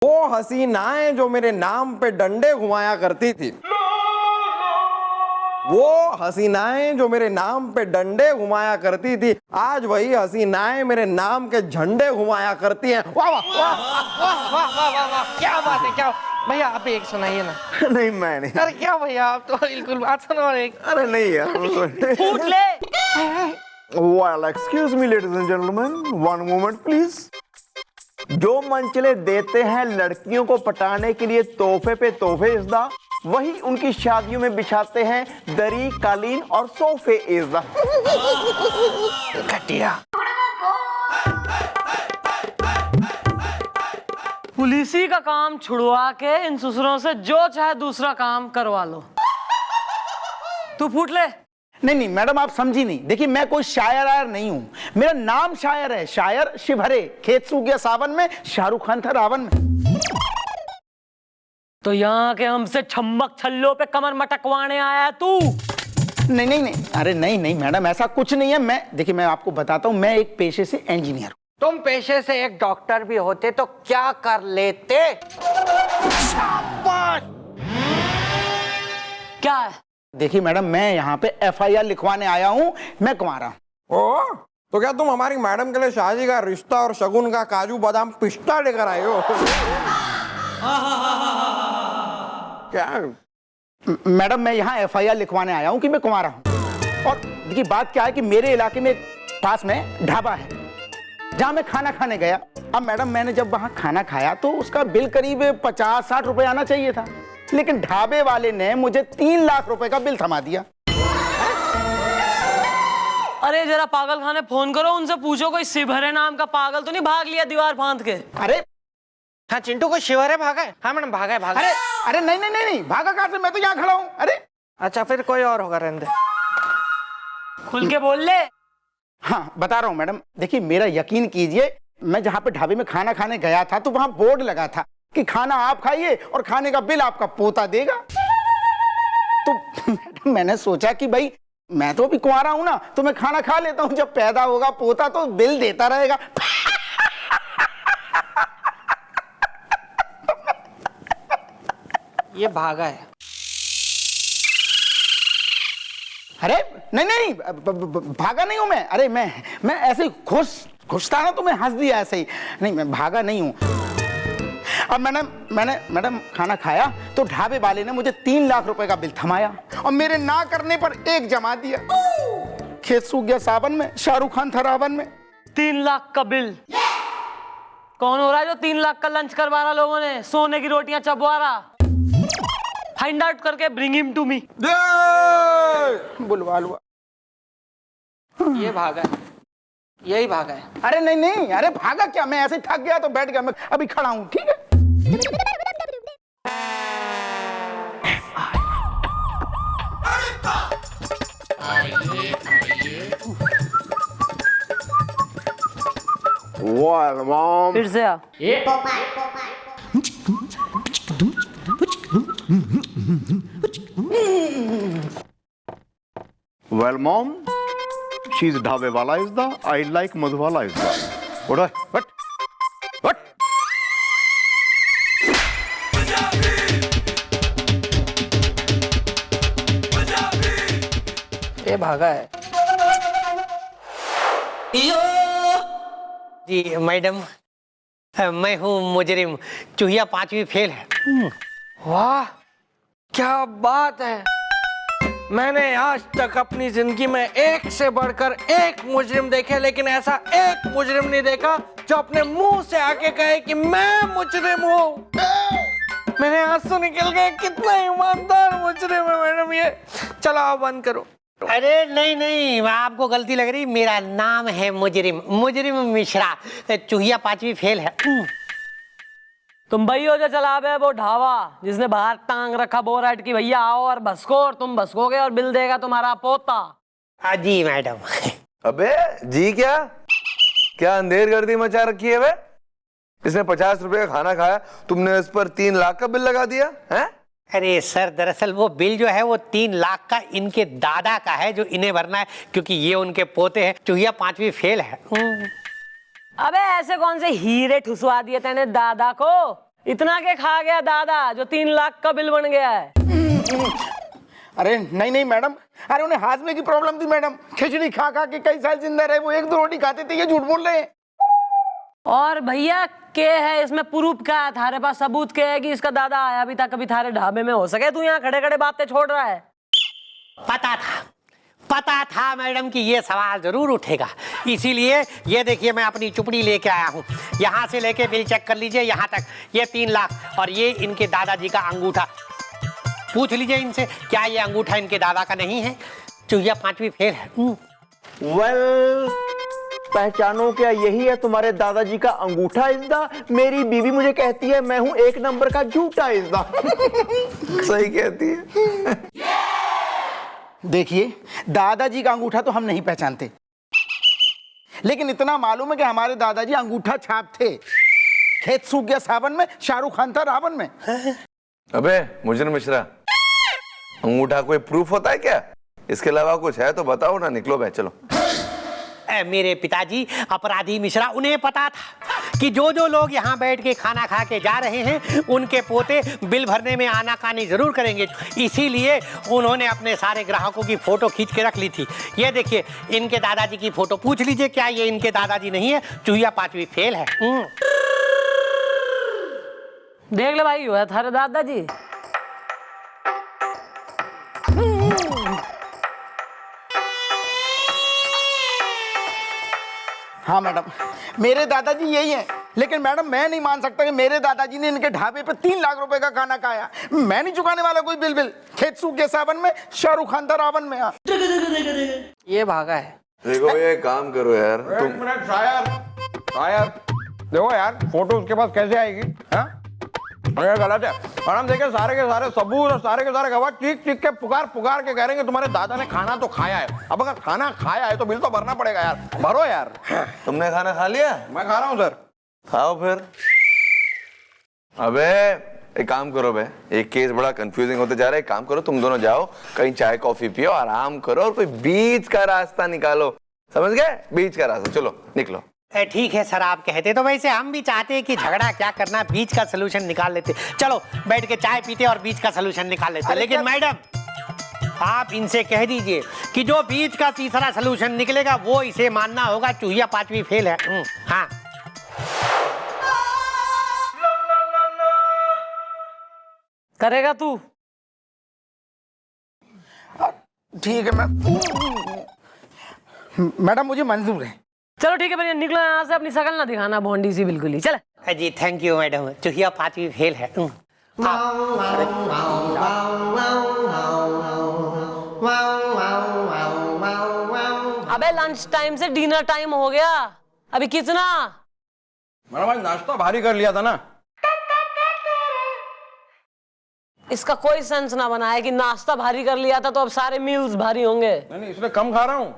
वो हसीनाएं जो मेरे नाम पे डंडे घुमाया करती थी, वो हसीनाएं जो मेरे नाम पे डंडे घुमाया करती थी, आज वही हसीनाएं मेरे नाम के झंडे घुमाया करती हैं। वाह वाह वाह वाह वाह वाह वाह वाह, क्या बात है, क्या भैया आप एक सुनाइए ना। नहीं मैं नहीं। अरे क्या भैया, आप तो बिल्कुल बात सुनो। और एक अरे नहीं यार। फूट ले। Well, excuse me, ladies and gentlemen, one moment please. जो मंचले देते हैं लड़कियों को पटाने के लिए तोहफे पे तोहफे इज़्दा, वही उनकी शादियों में बिछाते हैं दरी, कालीन और सोफे इज़्दा। घटिया। पुलिसी का काम छुड़वा के इन ससुरों से जो चाहे दूसरा काम करवा लो। तू फूट ले। नहीं नहीं मैडम, आप समझी नहीं। देखिए मैं कोई शायर आयर नहीं हूं, मेरा नाम शायर है। शायर शिवहरे, खेत सूख गया सावन में, शाहरुख खान था रावण में। तो यहाँ के हमसे छम्मक छल्लों पे कमर मटकवाने आया है तू? नहीं नहीं नहीं, अरे नहीं नहीं मैडम, ऐसा कुछ नहीं है। मैं देखिए मैं आपको बताता हूँ, मैं एक पेशे से इंजीनियर हूँ। तुम पेशे से एक डॉक्टर भी होते तो क्या कर लेते? क्या है? देखिए मैडम, मैं यहाँ पे FIR लिखवाने आया हूँ, मैं कुंवारा हूँ। ओ, तो क्या तुम हमारी मैडम के लिए शादी का रिश्ता और शगुन का काजू बादाम पिस्ता लेकर आए हो? क्या? मैडम मैं यहाँ FIR लिखवाने आया हूँ कि मैं कुंवारा हूँ। और देखिए बात क्या है कि मेरे इलाके में पास में ढाबा है जहाँ मैं खाना खाने गया। अब मैडम मैंने जब वहाँ खाना खाया तो उसका बिल करीब 50-60 रुपए आना चाहिए था, लेकिन ढाबे वाले ने मुझे 3 लाख रुपए का बिल थमा दिया। अरे जरा पागल खाने फोन करो, उनसे पूछो कोई शिवहरे नाम का पागल तो नहीं भाग लिया दीवार फांद के। अरे हाँ चिंटू को शिवहरे भागा है? हाँ मैडम भागा है, भागा। अरे अरे नहीं नहीं नहीं नहीं, भागा कहाँ से, मैं तो यहाँ खड़ा हूँ। अरे अच्छा फिर कोई और होगा, रहने दे। खुल के बोल ले। हाँ बता रहा हूँ मैडम, देखिए मेरा यकीन कीजिए, मैं जहाँ पे ढाबे में खाना खाने गया था तो वहाँ बोर्ड लगा था कि खाना आप खाइए और खाने का बिल आपका पोता देगा। तो मैंने सोचा कि भाई मैं तो अभी कुंवारा हूं ना, तो मैं खाना खा लेता हूं, जब पैदा होगा पोता तो बिल देता रहेगा। ये भागा है। अरे नहीं नहीं, भागा नहीं हूं मैं। अरे मैं ऐसे ही खुश था ना तो मैं हंस दिया ऐसे ही। नहीं मैं भागा नहीं हूं। अब मैडम खाना खाया तो ढाबे वाले ने मुझे 3 लाख रुपए का बिल थमाया और मेरे ना करने पर 1 जमा दिया। खेत सूख गया सावन में, शाहरुख खान था रावण में। 3 लाख का बिल? कौन हो रहा है जो 3 लाख का लंच करवा रहा लोगों ने, सोने की रोटियां चबवा रहा? फाइंड आउट करके ब्रिंग हिम टू मी। बुलवा लुआ। ये भागा है, यही भागा है। अरे नहीं नहीं, अरे भागा क्या, मैं ऐसे थक गया तो बैठ गया, मैं अभी खड़ा हूं। ठीक है Well, mom. फिर से आ। Well, mom, she's ढाबे वाला इज़्दा, I like मधुवाला इज़्दा। What? ये भागा है। जी मैडम, मैं हूँ मुजरिम, चूहिया 5वीं फेल है। वाह क्या बात है। मैंने आज तक अपनी जिंदगी में एक से बढ़कर एक मुजरिम देखे, लेकिन ऐसा एक मुजरिम नहीं देखा जो अपने मुंह से आके कहे कि मैं मुजरिम हूँ। मेरे आंसू निकल गए, कितना ईमानदार मुजरिम है मैडम ये। चलो आप बंद करो। अरे नहीं नहीं, आपको गलती लग रही, मेरा नाम है मुजरिम मिश्रा, चूहिया 5वीं फेल है। तुम भाई हो जो चला बे वो ढाबा जिसने बाहर टांग रखा बोराइट की, भैया आओ और भसको, और तुम भसकोगे और बिल देगा तुम्हारा पोता। जी मैडम। अबे जी क्या अंधेर गर्दी मचा रखी है वे? इसने 50 रुपए का खाना खाया, तुमने इस पर 3 लाख का बिल लगा दिया है? अरे सर, दरअसल वो बिल जो है वो 3 लाख का इनके दादा का है जो इन्हें भरना है, क्योंकि ये उनके पोते हैं, चूहिया 5वीं फेल है। अबे ऐसे कौन से हीरे ठुसवा दिए तेने दादा को? इतना के खा गया दादा जो 3 लाख का बिल बन गया है। अरे नहीं नहीं मैडम, अरे उन्हें हाजमे की प्रॉब्लम थी मैडम, खिचड़ी खा खा के कई साल जिंदा रहे, वो 1-2 रोटी खाते थे, ये झूठ बोल रहे हैं। और भैया के है इसमें प्रूफ क्या है? थारे पास सबूत के है कि इसका दादा आया भी था कभी थारे ढाबे में? हो सके तू यहाँ खड़े खड़े बातें छोड़ रहा है। पता था मैडम कि ये सवाल जरूर उठेगा, इसीलिए ये देखिए मैं अपनी चुपड़ी लेके आया हूँ। यहाँ से लेके बिल चेक कर लीजिए यहाँ तक, ये 3 लाख और ये इनके दादाजी का अंगूठा। पूछ लीजिए इनसे क्या ये अंगूठा इनके दादा का नहीं है? चूहिया 5वीं फेल है। वेल, पहचानो क्या, यही है तुम्हारे दादाजी का अंगूठा इज़्दा। मेरी बीवी मुझे कहती है मैं हूं 1 नंबर का झूठा इज़्दा। सही कहती है। देखिए, दादाजी का अंगूठा तो हम नहीं पहचानते, लेकिन इतना मालूम है कि हमारे दादाजी अंगूठा छाप थे। खेत सूख गया सावन में, शाहरुख खान था रावण में। अबे मुजरिम मिश्रा, अंगूठा कोई प्रूफ होता है क्या? इसके अलावा कुछ है तो बताओ ना। निकलो बे, चलो। मेरे पिताजी अपराधी मिश्रा, उन्हें पता था कि जो जो लोग यहाँ बैठ के खाना खा के जा रहे हैं उनके पोते बिल भरने में आनाकानी जरूर करेंगे, इसीलिए उन्होंने अपने सारे ग्राहकों की फोटो खींच के रख ली थी। ये देखिए इनके दादाजी की फोटो, पूछ लीजिए क्या ये इनके दादाजी नहीं है? चूहिया 5वीं फेल है। देख ले भाई, हुआ थारे दादाजी। हाँ मैडम, मेरे दादाजी यही हैं, लेकिन मैडम मैं नहीं मान सकता कि मेरे दादाजी ने इनके ढाबे पे 3 लाख रुपए का खाना खाया। मैं नहीं चुकाने वाला कोई बिल। खेत सूख गया सावन में, शाहरुख खान था रावण में। ये भागा है। देखो ये काम करो यार तुम। एक मिनट शायर देखो यार, फोटो उसके पास कैसे आएगी? हाँ, ये गलत है। और हम देखे सारे के सारे सबूत और सारे के सारे गवाह चीख चीख के पुकार के कह रहे हैं तुम्हारे दादा ने खाना तो खाया है। अब अगर खाना खाया है तो बिल तो भरना पड़ेगा यार, भरो यार। तुमने खाना खा लिया? मैं खा रहा हूँ सर। खाओ फिर। अबे एक काम करो बे, एक केस बड़ा कंफ्यूजिंग होते जा रहा है। एक काम करो, तुम दोनों जाओ कहीं चाय कॉफी पियो, आराम करो और कोई बीच का रास्ता निकालो। समझ गए? बीच का रास्ता। चलो निकलो। ठीक है सर, आप कहते तो वैसे हम भी चाहते हैं कि झगड़ा क्या करना, बीच का सलूशन निकाल लेते। चलो बैठ के चाय पीते और बीच का सलूशन निकाल लेते। लेकिन मैडम आप इनसे कह दीजिए कि जो बीच का तीसरा सलूशन निकलेगा वो इसे मानना होगा चूहिया 5वीं फेल है। हाँ करेगा तू? ठीक है मैडम, मुझे मंजूर है। चलो ठीक है भैया, निकलो यहाँ से, अपनी शकल ना दिखाना भोंडी सी बिल्कुल ही। चल जी, थैंक यू मैडम, चूहिया 5वीं फेल है। अबे लंच टाइम से डिनर टाइम हो गया, अभी कितना? मैडम आज नाश्ता भारी कर लिया था ना। इसका कोई सेंस ना बना है कि नाश्ता भारी कर लिया था तो अब सारे मील्स भारी होंगे। नहीं, इसलिए कम खा रहा हूँ।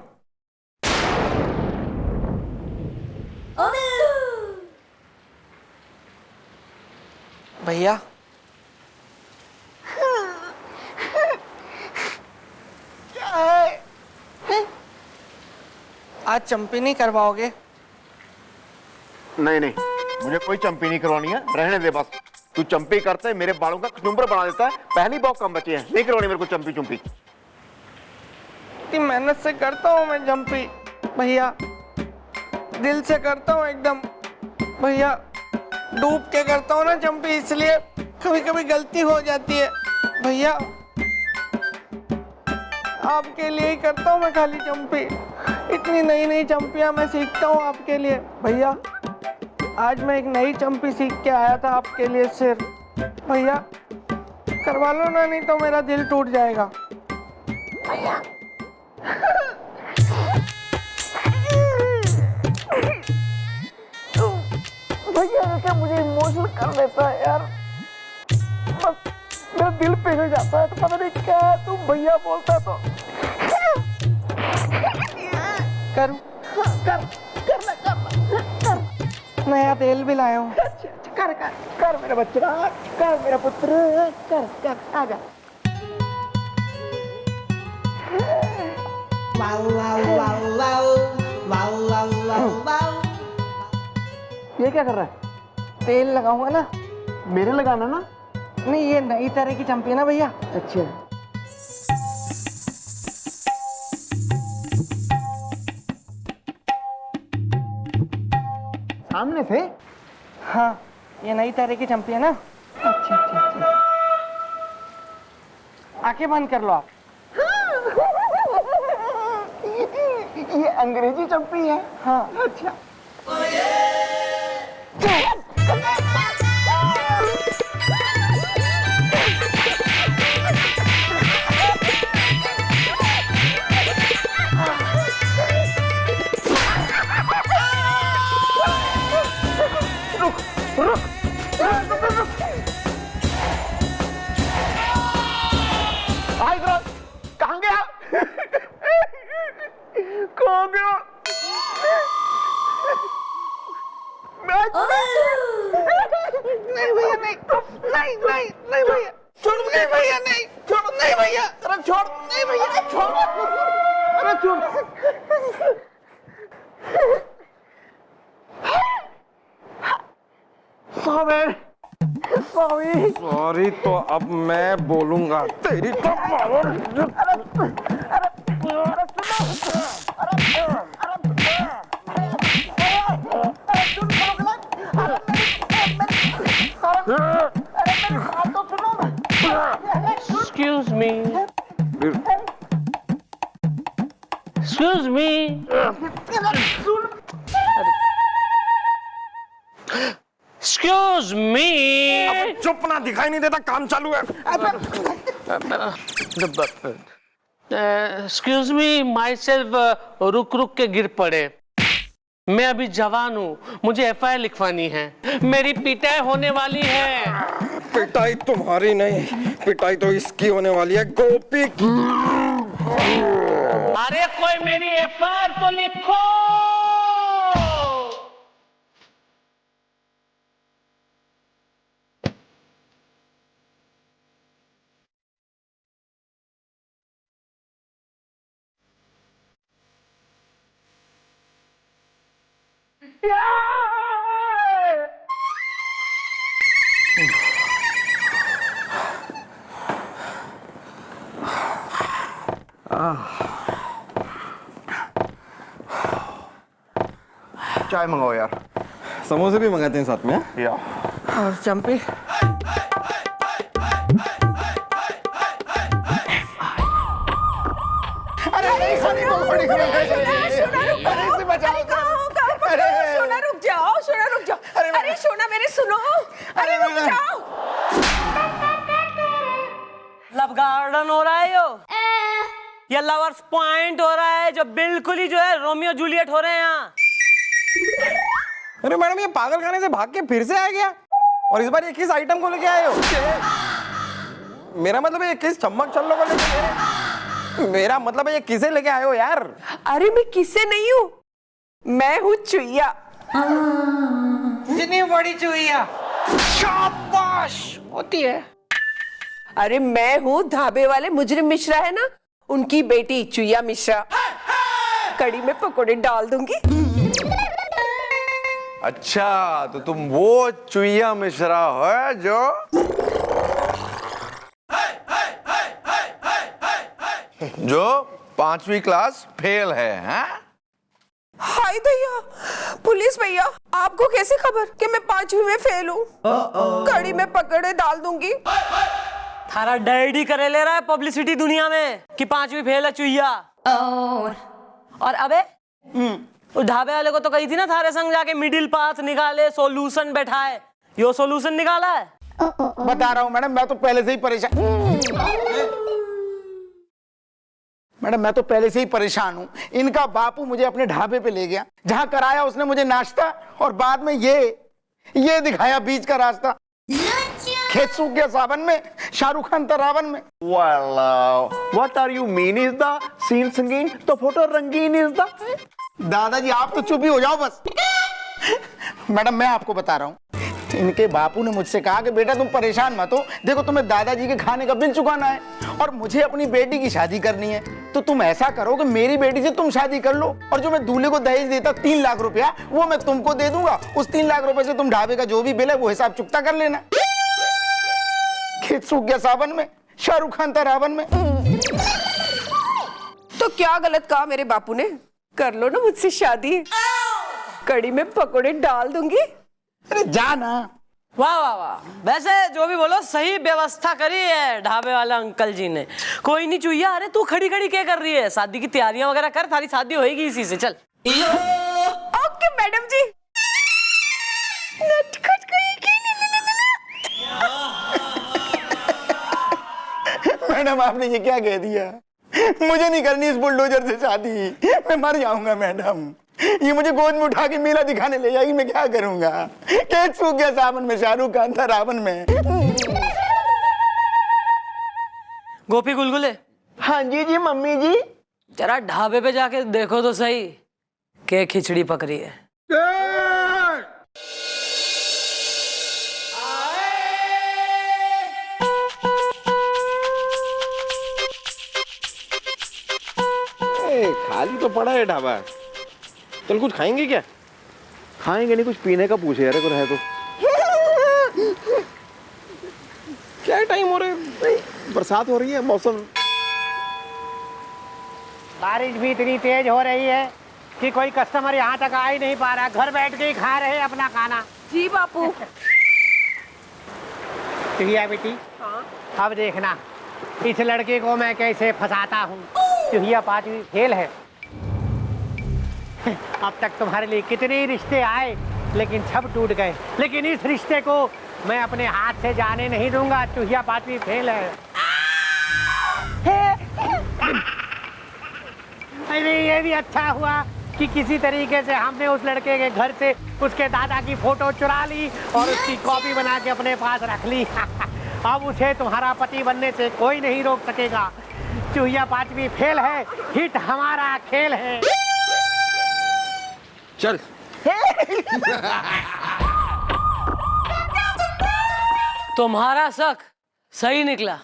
भैया आज चंपी नहीं करवाओगे? नहीं नहीं, मुझे कोई चंपी नहीं करवानी है, रहने दे बस। तू चंपी करता है, मेरे बालों का कचुम्बर बना देता है। पहली बहुत कम बचे हैं, नहीं करवानी मेरे को चंपी चुम्पी। इतनी मेहनत से करता हूँ मैं चंपी भैया, दिल से करता हूँ एकदम भैया, डूब के करता हूँ ना चंपी, इसलिए कभी कभी गलती हो जाती है भैया। आपके लिए ही करता हूँ मैं खाली चंपी, इतनी नई नई चंपियाँ मैं सीखता हूँ आपके लिए भैया। आज मैं एक नई चंपी सीख के आया था आपके लिए सिर्फ भैया, करवा लो ना, नहीं तो मेरा दिल टूट जाएगा भैया। भैया क्या मुझे इमोशनल कर देता है यार, बस मेरा दिल पिघल जाता है, तो पता नहीं क्या तुम भैया बोलता तो करूं? कर नया तेल भी लाया हूँ। कर मेरा बच्चा, कर मेरा पुत्र, कर आजा। ये क्या कर रहा है? तेल लगाऊंगा ना मेरे लगाना ना। नहीं, ये नई तरह की चंपी है ना भैया। अच्छा, सामने से। हाँ, ये नई तरह की चंपी है ना। अच्छा अच्छा अच्छा। आंखें बंद कर लो आप। ये अंग्रेजी चंपी है। हाँ। अच्छा। हाय गर्ल, कहाँ गया? कहाँ गया? नहीं भैया, नहीं नहीं नहीं नहीं भैया, छोड़, नहीं भैया, नहीं छोड़, नहीं भैया, अरे छोड़, नहीं भैया, छोड़, अरे छोड़। सॉरी, सॉरी तो अब मैं बोलूंगा तेरी तो Excuse me. Excuse me. Excuse me. चुप ना, दिखाई नहीं देता, काम चालू है। Excuse me, myself रुक रुक के गिर पड़े। मैं अभी जवान हूँ, मुझे एफआईआर लिखवानी है, मेरी पिटाई होने वाली है। पिटाई तुम्हारी नहीं, पिटाई तो इसकी होने वाली है, गोपी की। अरे कोई मेरी एफआईआर तो लिखो। चाय मंगाओ यार। समोसे भी मंगाते हैं साथ में। या और चंपी। सोना रुक जाओ, सोना रुक जाओ। अरे सोना मेरे सुनो, अरे रुक जाओ। लव गार्डन हो रहा है ये लवर्स पॉइंट हो रहा है, जो बिल्कुल ही जो है रोमियो जूलियट हो रहे हैं यहाँ। अरे मैडम, ये पागल खाने से भाग के फिर से आ गया, और इस बार ये किस आइटम को लेके आए हो? मेरा मतलब ये किस चम्मक छल्लो को लेके, मेरा मतलब है ये किसे लेके आए हो यार? अरे मैं किससे नहीं हूँ, मैं हूँ चुईया। इतनी बड़ी चुईया, शाबाश होती है। अरे मैं हूँ धाबे वाले मुजरिम मिश्रा है ना, उनकी बेटी चुईया मिश्रा। कड़ी में पकोड़े डाल दूंगी। अच्छा, तो तुम वो चुईया मिश्रा हो जो जो 5वीं क्लास फेल है, हैं? हाय भैया, पुलिस भैया, आपको कैसे खबर कि मैं 5वीं में फेल हूँ? कड़ी में पकड़े डाल दूंगी। थारा डैडी करे ले रहा है पब्लिसिटी दुनिया में कि 5वीं फेल है चुईया। और अबे उस ढाबे वाले को तो कही थी ना थारे संग जाके मिडिल पाथ निकाले, सॉल्यूशन बैठाए। यो सॉल्यूशन निकाला है? बता रहा हूँ मैडम, मैं तो पहले से ही परेशान। मैडम मैं तो पहले से ही परेशान हूँ। इनका बापू मुझे अपने ढाबे पे ले गया, जहाँ कराया उसने मुझे नाश्ता, और बाद में ये दिखाया बीच का रास्ता। खेत सूख गया सावन में, शाहरुख खान तरावन में। What are you mean is the scene singing, तो फोटो रंगीन is the। दादाजी आप तो चुप ही हो जाओ बस। मैडम मैं आपको बता रहा हूँ, इनके बापू ने मुझसे कहा कि बेटा तुम परेशान मत हो, देखो तुम्हें दादाजी के खाने का बिल चुकाना है और मुझे अपनी बेटी की शादी करनी है, तो तुम ऐसा करो कि मेरी बेटी से तुम शादी कर लो, और जो मैं दूल्हे को दहेज देता 3 लाख रुपया, वो मैं तुमको दे दूंगा। उस 3 लाख रुपए से तुम ढाबे का जो भी बिल है वो हिसाब चुकता कर लेना। खेत सूख गया सावन में, शाहरुख खान था रावण में। तो क्या गलत कहा मेरे बापू ने? कर लो ना मुझसे शादी, कड़ी में पकोड़े डाल दूंगी। अरे जाना। वाह वाह वाह, वैसे जो भी बोलो सही व्यवस्था करी है ढाबे वाला अंकल जी ने। कोई नहीं चुईया, अरे तू खड़ी खड़ी क्या कर रही है? शादी की तैयारियां वगैरह कर, थारी शादी होएगी इसी से। चल। ओके मैडम जी। नटखट गई कि मैडम आपने ये क्या कह दिया? मुझे नहीं करनी इस बुलडोजर से शादी, मैं मर जाऊंगा मैडम। ये मुझे गोद में उठा के मेला दिखाने ले जाएगी, मैं क्या करूंगा? खेत सूख गया सावन में, शाहरुख खान था रावण में। गोपी गुलगुले, हाँ जी जी मम्मी जी। जरा ढाबे पे जाके देखो तो सही के खिचड़ी पक रही है। खाली तो पड़ा है ढाबा। चल कुछ खाएंगे क्या? खाएंगे नहीं, कुछ पीने का पूछे यार, कुछ है तो। क्या टाइम हो रहा है? बरसात हो रही है, मौसम। बारिश भी इतनी तेज हो रही है कि कोई कस्टमर यहाँ तक आ ही नहीं पा रहा, घर बैठ के ही खा रहे हैं अपना खाना। जी बापू। चुहिया बेटी, अब देखना इस लड़के को मैं कैसे फंसाता हूँ। चुहिया 5वीं फेल है। अब तक तुम्हारे लिए कितने रिश्ते आए लेकिन सब टूट गए, लेकिन इस रिश्ते को मैं अपने हाथ से जाने नहीं दूंगा। चुहिया 5वीं फेल है। अरे ये भी अच्छा हुआ कि किसी तरीके से हमने उस लड़के के घर से उसके दादा की फोटो चुरा ली और उसकी कॉपी बना के अपने पास रख ली। अब उसे तुम्हारा पति बनने से कोई नहीं रोक सकेगा। चुहिया 5वीं फेल है, हिट हमारा खेल है। चल। तुम्हारा शक सही निकला।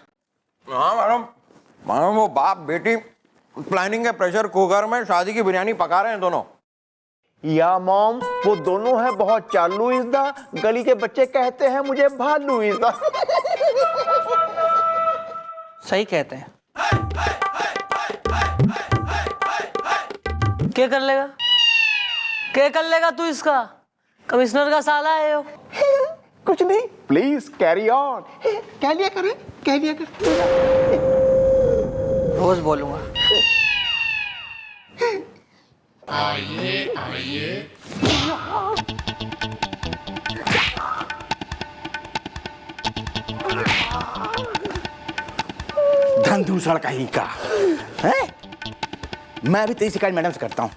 हाँ मैडम, वो बाप बेटी प्लानिंग के प्रेशर कुकर में शादी की बिरयानी पका रहे हैं दोनों। या मॉम, वो दोनों है बहुत चालू इस दा। गली के बच्चे कहते हैं मुझे भालू इस दा। सही कहते हैं। क्या कर लेगा? क्या कर लेगा तू इसका? कमिश्नर का साला है यो। कुछ नहीं, प्लीज कैरी ऑन। कह लिया करे, कह लिया कर। रोज बोलूंगा। धंधूसड़ कहीं का है। मैं भी तेरी शिकायत मैडम से करता हूँ।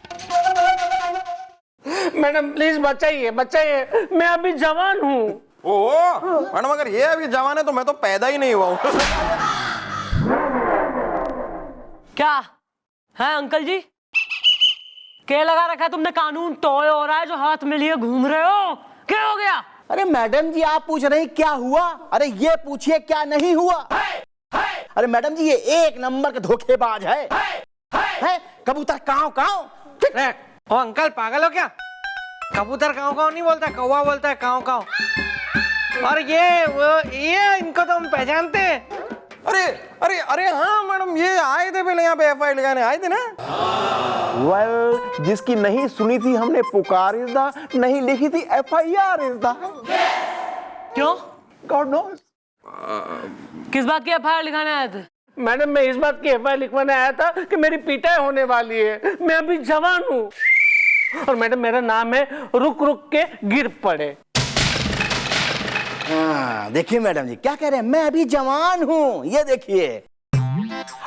मैडम प्लीज बचाइए, बचाइए, मैं अभी जवान हूँ। ओह मैडम, अगर ये अभी जवान है तो मैं तो पैदा ही नहीं हुआ हूँ। क्या है अंकल जी? क्या लगा रखा है तुमने? कानून टॉय हो रहा है जो हाथ में लिए घूम रहे हो। क्या हो गया? अरे मैडम जी, आप पूछ रही क्या हुआ? अरे ये पूछिए क्या नहीं हुआ। अरे मैडम जी, ये एक नंबर का धोखेबाज है। कबूतर काव काव। ओ अंकल पागल हो क्या? कबूतर काव काव नहीं बोलता, कौवा बोलता है काव काव। और ये इनको तो हम पहचानते हैं। अरे अरे अरे हाँ मैडम, ये आए थे पहले यहाँ पे एफआईआर लगाने आए थे ना। वेल, जिसकी नहीं सुनी थी हमने पुकार इस दा, नहीं लिखी थी FIR इस दा। क्यों? God knows. किस बात की FIR लिखाने आए थे? मैडम मैं इस बात की FIR लिखवाने आया था कि मेरी पिटाई होने वाली है। मैं अभी जवान हूँ और मैडम मेरा नाम है रुक रुक के गिर पड़े। हाँ देखिए मैडम जी क्या कह रहे हैं, मैं अभी जवान हूँ। ये देखिए।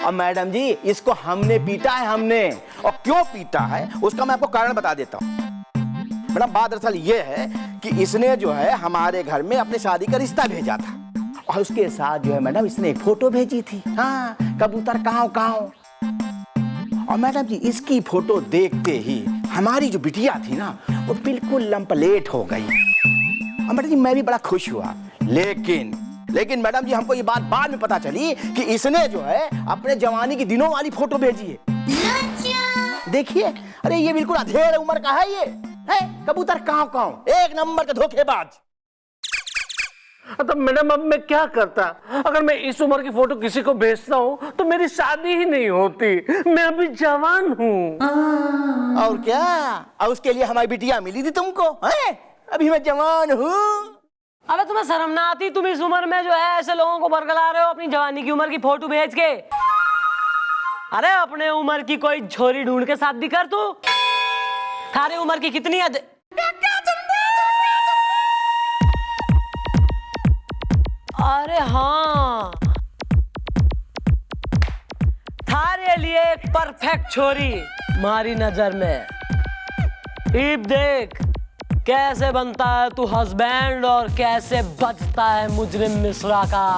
अब मैडम जी, इसको हमने पीटा है, हमने। और क्यों पीटा है उसका मैं आपको कारण बता देता हूँ। मैडम बात दरअसल ये है कि इसने जो है हमारे घर में अपने शादी का रिश्ता भेजा था और उसके साथ जो है मैडम इसने एक फोटो भेजी थी। हाँ, कबूतर काव काव। और मैडम जी इसकी फोटो देखते ही हमारी जो बिटिया थी ना वो बिल्कुल लंपलेट हो गई। और मैडम जी मैं भी बड़ा खुश हुआ, लेकिन मैडम जी हमको ये बात बाद में पता चली कि इसने जो है अपने जवानी की दिनों वाली फोटो भेजी है। देखिए, अरे ये बिल्कुल अधेड़ उम्र का है, ये है कबूतर काव काव, एक नंबर का धोखेबाज। तो मैडम अब मैं क्या करता? अगर मैं इस उम्र की फोटो किसी को भेजता हूँ तो मेरी शादी ही नहीं होती। मैं अभी जवान हूँ। और क्या? और उसके लिए हमारी बिटिया मिली थी तुमको, हैं? अभी मैं जवान हूँ। अबे तुम्हें शर्म ना आती? तुम इस उम्र में जो है ऐसे लोगों को बरगला रहे हो अपनी जवानी की उम्र की फोटो भेज के। अरे अपने उम्र की कोई छोरी ढूंढ के शादी कर तू। थारे उम्र की कितनी अरे हाँ, थारे लिए एक परफेक्ट छोरी मारी नजर में। इब देख कैसे बनता है तू हस्बैंड और कैसे बचता है मुजरिम मिश्रा का।